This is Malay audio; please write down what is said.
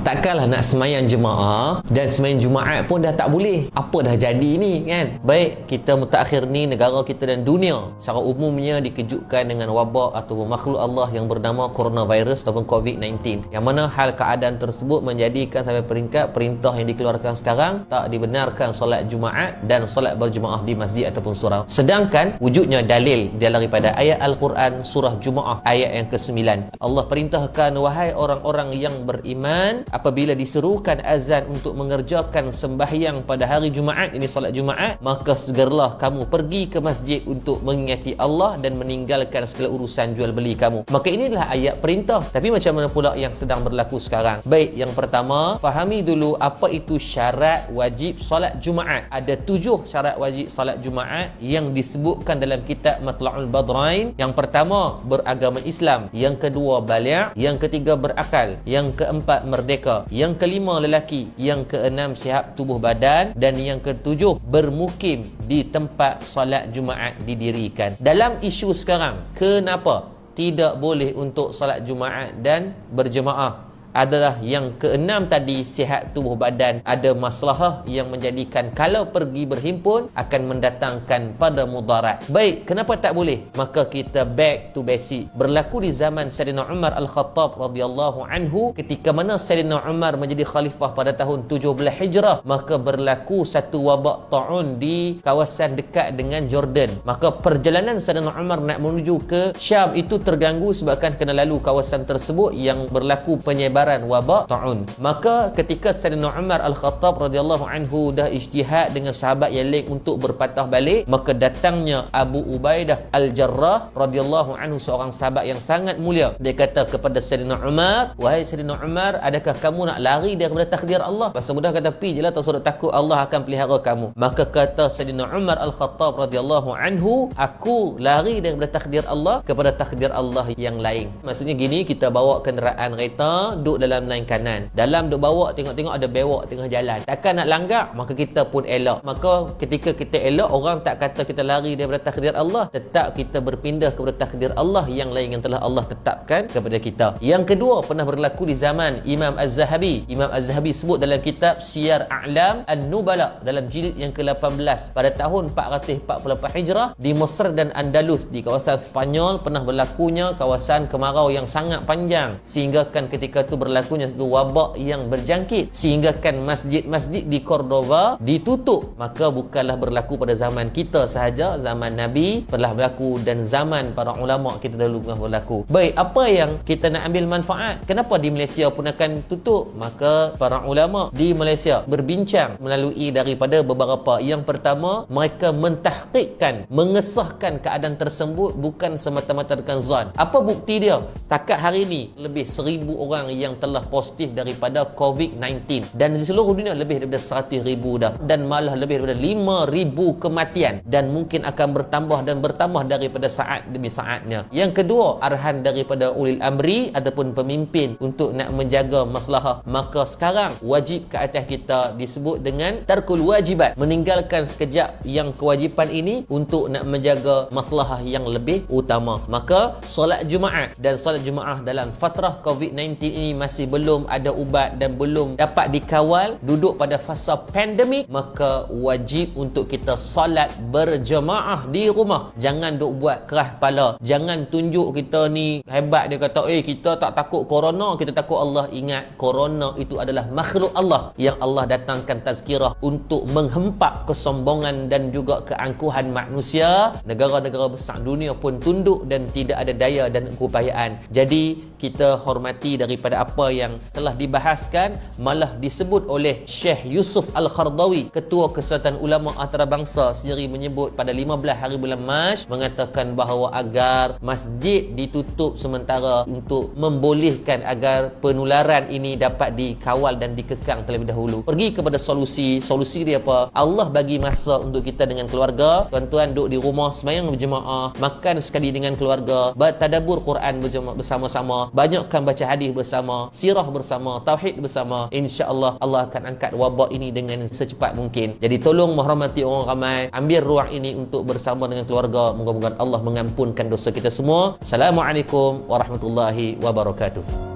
Takkanlah nak semayang jemaah dan semayang Jumaat pun dah tak boleh. Apa dah jadi ni kan? Baik, kita mutakhir ni, negara kita dan dunia secara umumnya dikejutkan dengan wabak ataupun makhluk Allah yang bernama coronavirus ataupun COVID-19, yang mana hal keadaan tersebut menjadikan sampai peringkat perintah yang dikeluarkan sekarang tak dibenarkan solat Jumaat dan solat berjemaah di masjid ataupun surau. Sedangkan wujudnya dalil daripada ayat Al-Quran surah Jumaah ayat yang ke-9. Allah perintahkan, wahai orang-orang yang beriman, apabila diserukan azan untuk mengerjakan sembahyang pada hari Jumaat, ini solat Jumaat, maka segeralah kamu pergi ke masjid untuk mengingati Allah dan meninggalkan segala urusan jual beli kamu. Maka inilah ayat perintah. Tapi macam mana pula yang sedang berlaku sekarang? Baik, yang pertama, fahami dulu apa itu syarat wajib solat Jumaat. Ada 7 syarat wajib solat Jumaat yang disebutkan dalam kitab Matla'ul Badrain. Yang pertama, beragama Islam. Yang kedua, baligh. Yang ketiga, berakal. Yang keempat, merdeka. Yang kelima, lelaki. Yang keenam, sihat tubuh badan. Dan yang ketujuh, bermukim di tempat solat Jumaat didirikan. Dalam isu sekarang, kenapa tidak boleh untuk solat Jumaat dan berjemaah adalah yang keenam tadi, sihat tubuh badan. Ada masalah yang menjadikan kalau pergi berhimpun akan mendatangkan pada mudarat. Baik, kenapa tak boleh? Maka kita back to basic. Berlaku di zaman Sayyidina Umar Al-Khattab radhiyallahu anhu, ketika mana Sayyidina Umar menjadi khalifah pada tahun 17 Hijrah, maka berlaku satu wabak ta'un di kawasan dekat dengan Jordan. Maka perjalanan Sayyidina Umar nak menuju ke Syam itu terganggu sebabkan kena lalu kawasan tersebut yang berlaku penyebaran wabak ta'un. Maka ketika Sayyidina Umar Al-Khattab radhiyallahu anhu dah ijtihad dengan sahabat yang lain untuk berpatah balik, maka datangnya Abu Ubaidah Al-Jarrah radhiyallahu anhu, seorang sahabat yang sangat mulia. Dia kata kepada Sayyidina Umar, wahai Sayyidina Umar, adakah kamu nak lari daripada takdir Allah? Bahasa mudah kata, pi je lah, tak suruh takut, Allah akan pelihara kamu. Maka kata Sayyidina Umar Al-Khattab radhiyallahu anhu, aku lari daripada takdir Allah kepada takdir Allah yang lain. Maksudnya gini, kita bawa kenderaan kereta, duduk dalam lain kanan, dalam duk bawa, tengok-tengok ada bewak tengah jalan, takkan nak langgar, maka kita pun elok. Maka ketika kita elok, orang tak kata kita lari daripada takdir Allah, tetap kita berpindah kepada takdir Allah yang lain yang telah Allah tetapkan kepada kita. Yang kedua, pernah berlaku di zaman Imam Az-Zahabi. Imam Az-Zahabi sebut dalam kitab Siyar A'lam An-Nubala dalam jilid yang ke-18, pada tahun 448 Hijrah di Mesir dan Andalus, di kawasan Spanyol, pernah berlakunya kawasan kemarau yang sangat panjang, sehingga kan ketika itu berlakunya satu wabak yang berjangkit, sehingga kan masjid-masjid di Cordova ditutup. Maka bukanlah berlaku pada zaman kita sahaja, zaman Nabi telah berlaku dan zaman para ulama kita dahulu pernah berlaku. Baik, apa yang kita nak ambil manfaat? Kenapa di Malaysia pun akan tutup? Maka para ulama di Malaysia berbincang melalui daripada beberapa. Yang pertama, mereka mentahqiqkan, mengesahkan keadaan tersebut bukan semata-mata dengan zon. Apa bukti dia? Setakat hari ini lebih 1000 orang yang telah positif daripada COVID-19, dan di seluruh dunia lebih daripada 100,000 dah, dan malah lebih daripada 5,000 kematian, dan mungkin akan bertambah dan bertambah daripada saat demi saatnya. Yang kedua, arahan daripada ulil amri ataupun pemimpin untuk nak menjaga maslahah. Maka sekarang wajib ke atas kita disebut dengan tarkul wajibat, meninggalkan sekejap yang kewajipan ini untuk nak menjaga maslahah yang lebih utama. Maka solat Jumaat dan solat Jumaah dalam fatrah COVID-19 ini masih belum ada ubat dan belum dapat dikawal, duduk pada fasa pandemik, maka wajib untuk kita solat berjemaah di rumah. Jangan duk buat keras kepala, jangan tunjuk kita ni hebat. Dia kata, kita tak takut corona, kita takut Allah. Ingat, corona itu adalah makhluk Allah yang Allah datangkan tazkirah untuk menghempak kesombongan dan juga keangkuhan manusia. Negara-negara besar dunia pun tunduk dan tidak ada daya dan keupayaan. Jadi kita hormati daripada apa yang telah dibahaskan. Malah disebut oleh Syekh Yusuf Al-Khardawi, Ketua Kesatuan Ulama Antarabangsa sendiri, menyebut pada 15 hari bulan Mac, mengatakan bahawa agar masjid ditutup sementara untuk membolehkan agar penularan ini dapat dikawal dan dikekang terlebih dahulu. Pergi kepada solusi dia apa? Allah bagi masa untuk kita dengan keluarga. Tuan-tuan duduk di rumah, sembahyang berjemaah, makan sekali dengan keluarga, bertadabbur Quran bersama-sama, banyakkan baca hadis bersama, sirah bersama, tauhid bersama. InsyaAllah Allah akan angkat wabak ini dengan secepat mungkin. Jadi tolong menghormati orang ramai, ambil ruang ini untuk bersama dengan keluarga. Moga-moga Allah mengampunkan dosa kita semua. Assalamualaikum warahmatullahi wabarakatuh.